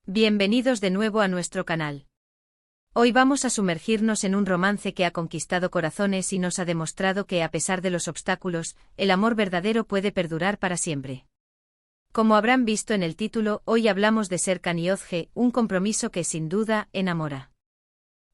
Bienvenidos de nuevo a nuestro canal. Hoy vamos a sumergirnos en un romance que ha conquistado corazones y nos ha demostrado que, a pesar de los obstáculos, el amor verdadero puede perdurar para siempre. Como habrán visto en el título, hoy hablamos de Serkan y Özge, un compromiso que sin duda enamora.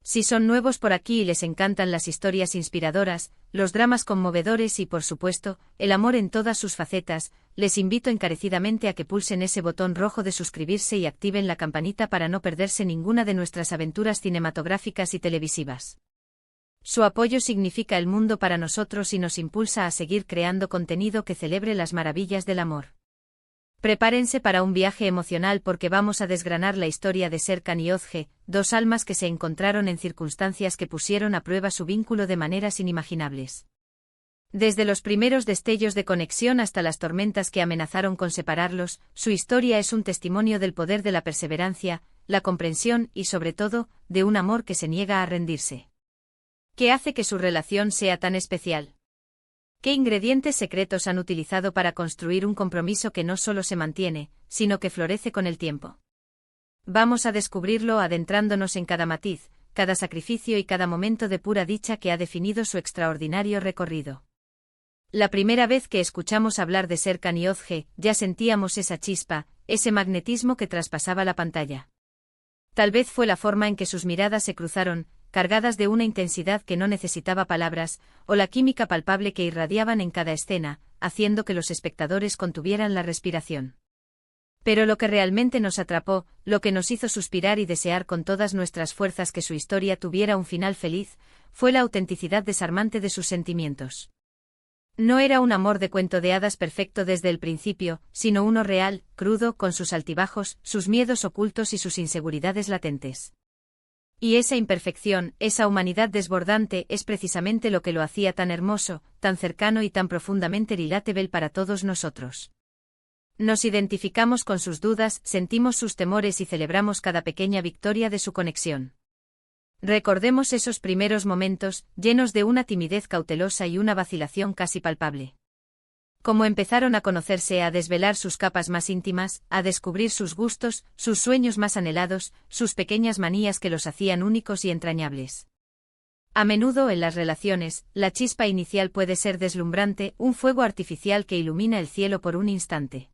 Si son nuevos por aquí y les encantan las historias inspiradoras, los dramas conmovedores y, por supuesto, el amor en todas sus facetas, les invito encarecidamente a que pulsen ese botón rojo de suscribirse y activen la campanita para no perderse ninguna de nuestras aventuras cinematográficas y televisivas. Su apoyo significa el mundo para nosotros y nos impulsa a seguir creando contenido que celebre las maravillas del amor. Prepárense para un viaje emocional porque vamos a desgranar la historia de Serkan y Özge, dos almas que se encontraron en circunstancias que pusieron a prueba su vínculo de maneras inimaginables. Desde los primeros destellos de conexión hasta las tormentas que amenazaron con separarlos, su historia es un testimonio del poder de la perseverancia, la comprensión y, sobre todo, de un amor que se niega a rendirse. ¿Qué hace que su relación sea tan especial? ¿Qué ingredientes secretos han utilizado para construir un compromiso que no solo se mantiene, sino que florece con el tiempo? Vamos a descubrirlo adentrándonos en cada matiz, cada sacrificio y cada momento de pura dicha que ha definido su extraordinario recorrido. La primera vez que escuchamos hablar de Serkan y Özge, ya sentíamos esa chispa, ese magnetismo que traspasaba la pantalla. Tal vez fue la forma en que sus miradas se cruzaron, cargadas de una intensidad que no necesitaba palabras, o la química palpable que irradiaban en cada escena, haciendo que los espectadores contuvieran la respiración. Pero lo que realmente nos atrapó, lo que nos hizo suspirar y desear con todas nuestras fuerzas que su historia tuviera un final feliz, fue la autenticidad desarmante de sus sentimientos. No era un amor de cuento de hadas perfecto desde el principio, sino uno real, crudo, con sus altibajos, sus miedos ocultos y sus inseguridades latentes. Y esa imperfección, esa humanidad desbordante es precisamente lo que lo hacía tan hermoso, tan cercano y tan profundamente relatable para todos nosotros. Nos identificamos con sus dudas, sentimos sus temores y celebramos cada pequeña victoria de su conexión. Recordemos esos primeros momentos, llenos de una timidez cautelosa y una vacilación casi palpable. Cómo empezaron a conocerse, a desvelar sus capas más íntimas, a descubrir sus gustos, sus sueños más anhelados, sus pequeñas manías que los hacían únicos y entrañables. A menudo en las relaciones, la chispa inicial puede ser deslumbrante, un fuego artificial que ilumina el cielo por un instante.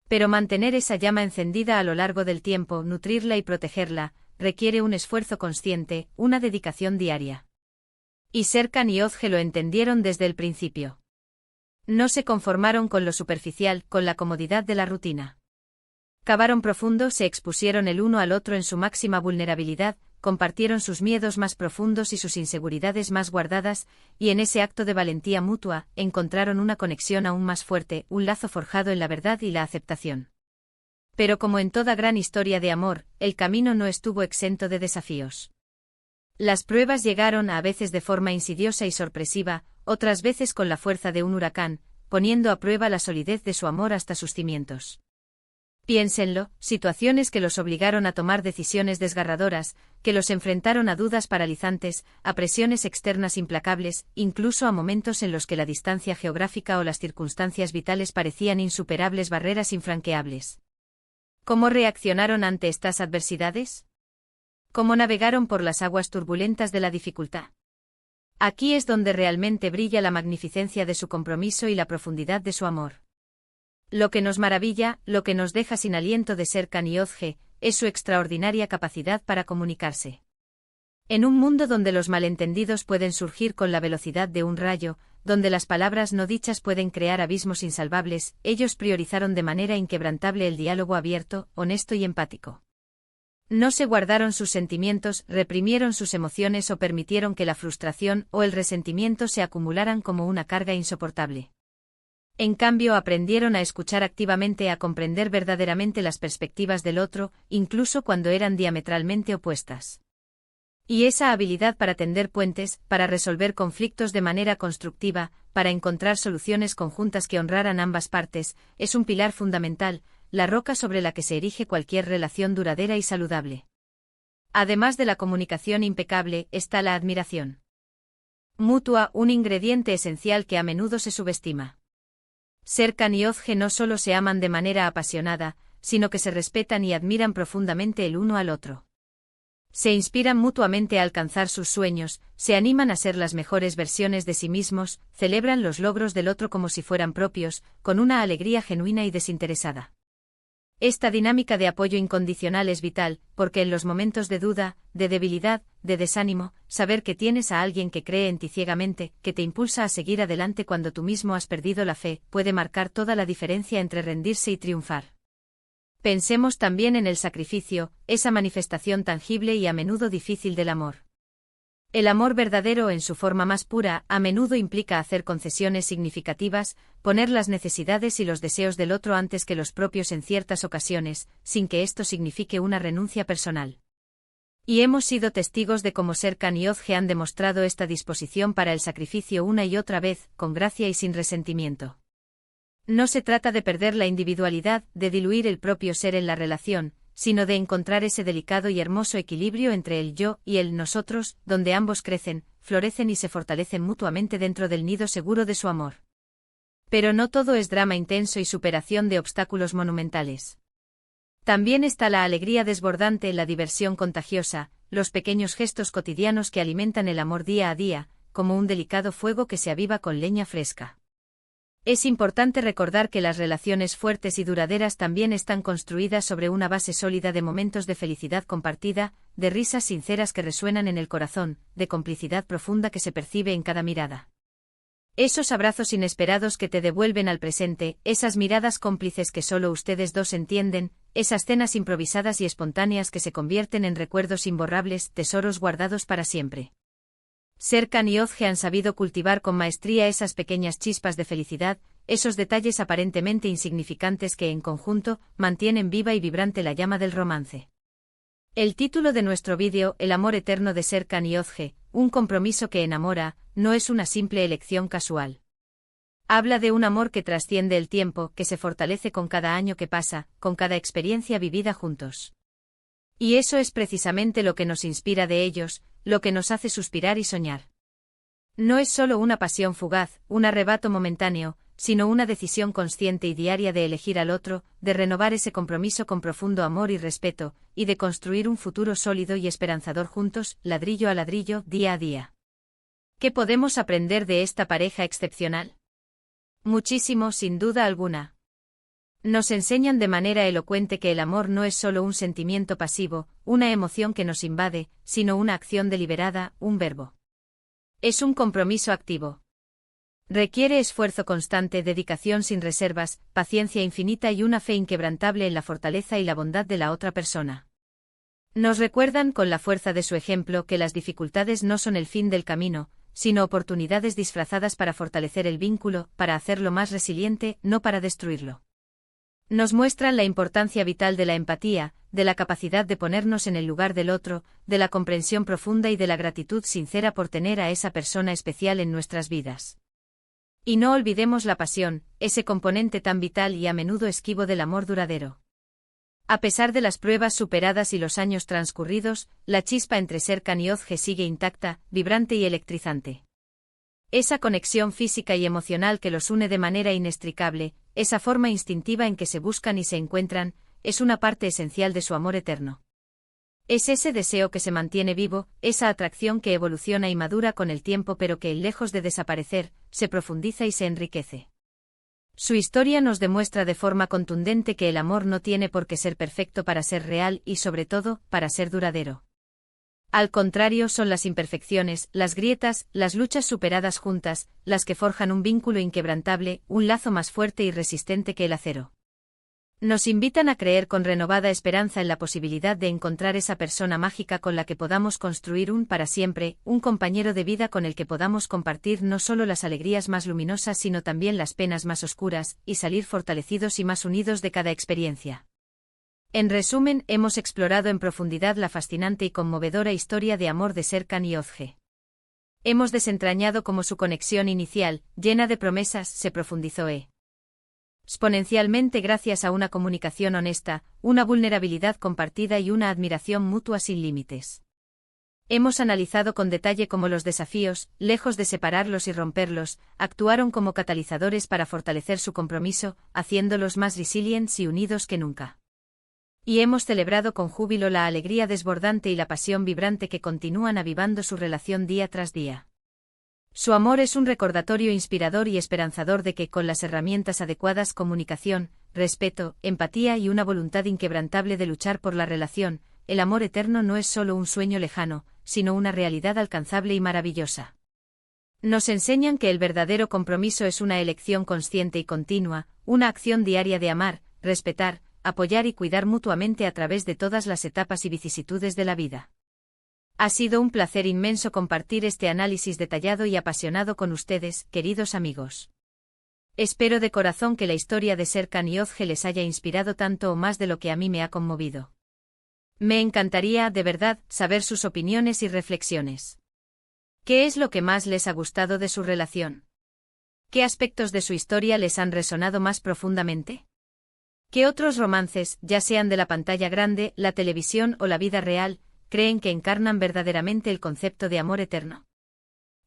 Pero mantener esa llama encendida a lo largo del tiempo, nutrirla y protegerla, requiere un esfuerzo consciente, una dedicación diaria. Y Serkan y Özge lo entendieron desde el principio. No se conformaron con lo superficial, con la comodidad de la rutina. Cavaron profundo, se expusieron el uno al otro en su máxima vulnerabilidad, compartieron sus miedos más profundos y sus inseguridades más guardadas, y en ese acto de valentía mutua, encontraron una conexión aún más fuerte, un lazo forjado en la verdad y la aceptación. Pero como en toda gran historia de amor, el camino no estuvo exento de desafíos. Las pruebas llegaron a veces de forma insidiosa y sorpresiva, otras veces con la fuerza de un huracán, poniendo a prueba la solidez de su amor hasta sus cimientos. Piénsenlo, situaciones que los obligaron a tomar decisiones desgarradoras, que los enfrentaron a dudas paralizantes, a presiones externas implacables, incluso a momentos en los que la distancia geográfica o las circunstancias vitales parecían insuperables barreras infranqueables. ¿Cómo reaccionaron ante estas adversidades? ¿Cómo navegaron por las aguas turbulentas de la dificultad? Aquí es donde realmente brilla la magnificencia de su compromiso y la profundidad de su amor. Lo que nos maravilla, lo que nos deja sin aliento de Serkan y Özge, es su extraordinaria capacidad para comunicarse. En un mundo donde los malentendidos pueden surgir con la velocidad de un rayo, donde las palabras no dichas pueden crear abismos insalvables, ellos priorizaron de manera inquebrantable el diálogo abierto, honesto y empático. No se guardaron sus sentimientos, reprimieron sus emociones o permitieron que la frustración o el resentimiento se acumularan como una carga insoportable. En cambio, aprendieron a escuchar activamente, a comprender verdaderamente las perspectivas del otro, incluso cuando eran diametralmente opuestas. Y esa habilidad para tender puentes, para resolver conflictos de manera constructiva, para encontrar soluciones conjuntas que honraran ambas partes, es un pilar fundamental, la roca sobre la que se erige cualquier relación duradera y saludable. Además de la comunicación impecable, está la admiración mutua, un ingrediente esencial que a menudo se subestima. Serkan y Özge no solo se aman de manera apasionada, sino que se respetan y admiran profundamente el uno al otro. Se inspiran mutuamente a alcanzar sus sueños, se animan a ser las mejores versiones de sí mismos, celebran los logros del otro como si fueran propios, con una alegría genuina y desinteresada. Esta dinámica de apoyo incondicional es vital, porque en los momentos de duda, de debilidad, de desánimo, saber que tienes a alguien que cree en ti ciegamente, que te impulsa a seguir adelante cuando tú mismo has perdido la fe, puede marcar toda la diferencia entre rendirse y triunfar. Pensemos también en el sacrificio, esa manifestación tangible y a menudo difícil del amor. El amor verdadero en su forma más pura a menudo implica hacer concesiones significativas, poner las necesidades y los deseos del otro antes que los propios en ciertas ocasiones, sin que esto signifique una renuncia personal. Y hemos sido testigos de cómo Serkan y Özge han demostrado esta disposición para el sacrificio una y otra vez, con gracia y sin resentimiento. No se trata de perder la individualidad, de diluir el propio ser en la relación, sino de encontrar ese delicado y hermoso equilibrio entre el yo y el nosotros, donde ambos crecen, florecen y se fortalecen mutuamente dentro del nido seguro de su amor. Pero no todo es drama intenso y superación de obstáculos monumentales. También está la alegría desbordante, la diversión contagiosa, los pequeños gestos cotidianos que alimentan el amor día a día, como un delicado fuego que se aviva con leña fresca. Es importante recordar que las relaciones fuertes y duraderas también están construidas sobre una base sólida de momentos de felicidad compartida, de risas sinceras que resuenan en el corazón, de complicidad profunda que se percibe en cada mirada. Esos abrazos inesperados que te devuelven al presente, esas miradas cómplices que solo ustedes dos entienden, esas cenas improvisadas y espontáneas que se convierten en recuerdos imborrables, tesoros guardados para siempre. Serkan y Özge han sabido cultivar con maestría esas pequeñas chispas de felicidad, esos detalles aparentemente insignificantes que en conjunto mantienen viva y vibrante la llama del romance. El título de nuestro vídeo, El amor eterno de Serkan y Özge, un compromiso que enamora, no es una simple elección casual. Habla de un amor que trasciende el tiempo, que se fortalece con cada año que pasa, con cada experiencia vivida juntos. Y eso es precisamente lo que nos inspira de ellos, lo que nos hace suspirar y soñar. No es solo una pasión fugaz, un arrebato momentáneo, sino una decisión consciente y diaria de elegir al otro, de renovar ese compromiso con profundo amor y respeto, y de construir un futuro sólido y esperanzador juntos, ladrillo a ladrillo, día a día. ¿Qué podemos aprender de esta pareja excepcional? Muchísimo, sin duda alguna. Nos enseñan de manera elocuente que el amor no es solo un sentimiento pasivo, una emoción que nos invade, sino una acción deliberada, un verbo. Es un compromiso activo. Requiere esfuerzo constante, dedicación sin reservas, paciencia infinita y una fe inquebrantable en la fortaleza y la bondad de la otra persona. Nos recuerdan con la fuerza de su ejemplo que las dificultades no son el fin del camino, sino oportunidades disfrazadas para fortalecer el vínculo, para hacerlo más resiliente, no para destruirlo. Nos muestran la importancia vital de la empatía, de la capacidad de ponernos en el lugar del otro, de la comprensión profunda y de la gratitud sincera por tener a esa persona especial en nuestras vidas. Y no olvidemos la pasión, ese componente tan vital y a menudo esquivo del amor duradero. A pesar de las pruebas superadas y los años transcurridos, la chispa entre Serkan y Özge sigue intacta, vibrante y electrizante. Esa conexión física y emocional que los une de manera inextricable, esa forma instintiva en que se buscan y se encuentran, es una parte esencial de su amor eterno. Es ese deseo que se mantiene vivo, esa atracción que evoluciona y madura con el tiempo pero que, lejos de desaparecer, se profundiza y se enriquece. Su historia nos demuestra de forma contundente que el amor no tiene por qué ser perfecto para ser real y, sobre todo, para ser duradero. Al contrario, son las imperfecciones, las grietas, las luchas superadas juntas, las que forjan un vínculo inquebrantable, un lazo más fuerte y resistente que el acero. Nos invitan a creer con renovada esperanza en la posibilidad de encontrar esa persona mágica con la que podamos construir un para siempre, un compañero de vida con el que podamos compartir no solo las alegrías más luminosas sino también las penas más oscuras, y salir fortalecidos y más unidos de cada experiencia. En resumen, hemos explorado en profundidad la fascinante y conmovedora historia de amor de Serkan y Özge. Hemos desentrañado cómo su conexión inicial, llena de promesas, se profundizó exponencialmente gracias a una comunicación honesta, una vulnerabilidad compartida y una admiración mutua sin límites. Hemos analizado con detalle cómo los desafíos, lejos de separarlos y romperlos, actuaron como catalizadores para fortalecer su compromiso, haciéndolos más resilientes y unidos que nunca. Y hemos celebrado con júbilo la alegría desbordante y la pasión vibrante que continúan avivando su relación día tras día. Su amor es un recordatorio inspirador y esperanzador de que, con las herramientas adecuadas, comunicación, respeto, empatía y una voluntad inquebrantable de luchar por la relación, el amor eterno no es solo un sueño lejano, sino una realidad alcanzable y maravillosa. Nos enseñan que el verdadero compromiso es una elección consciente y continua, una acción diaria de amar, respetar, apoyar y cuidar mutuamente a través de todas las etapas y vicisitudes de la vida. Ha sido un placer inmenso compartir este análisis detallado y apasionado con ustedes, queridos amigos. Espero de corazón que la historia de Serkan y Özge les haya inspirado tanto o más de lo que a mí me ha conmovido. Me encantaría, de verdad, saber sus opiniones y reflexiones. ¿Qué es lo que más les ha gustado de su relación? ¿Qué aspectos de su historia les han resonado más profundamente? ¿Qué otros romances, ya sean de la pantalla grande, la televisión o la vida real, creen que encarnan verdaderamente el concepto de amor eterno?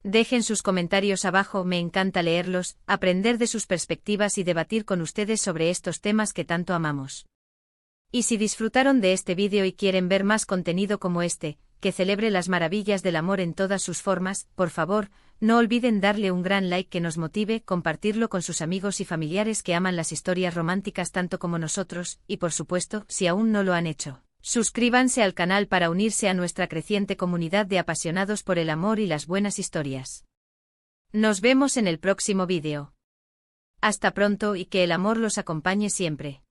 Dejen sus comentarios abajo, me encanta leerlos, aprender de sus perspectivas y debatir con ustedes sobre estos temas que tanto amamos. Y si disfrutaron de este vídeo y quieren ver más contenido como este, que celebre las maravillas del amor en todas sus formas, por favor, no olviden darle un gran like que nos motive, compartirlo con sus amigos y familiares que aman las historias románticas tanto como nosotros, y por supuesto, si aún no lo han hecho, suscríbanse al canal para unirse a nuestra creciente comunidad de apasionados por el amor y las buenas historias. Nos vemos en el próximo vídeo. Hasta pronto y que el amor los acompañe siempre.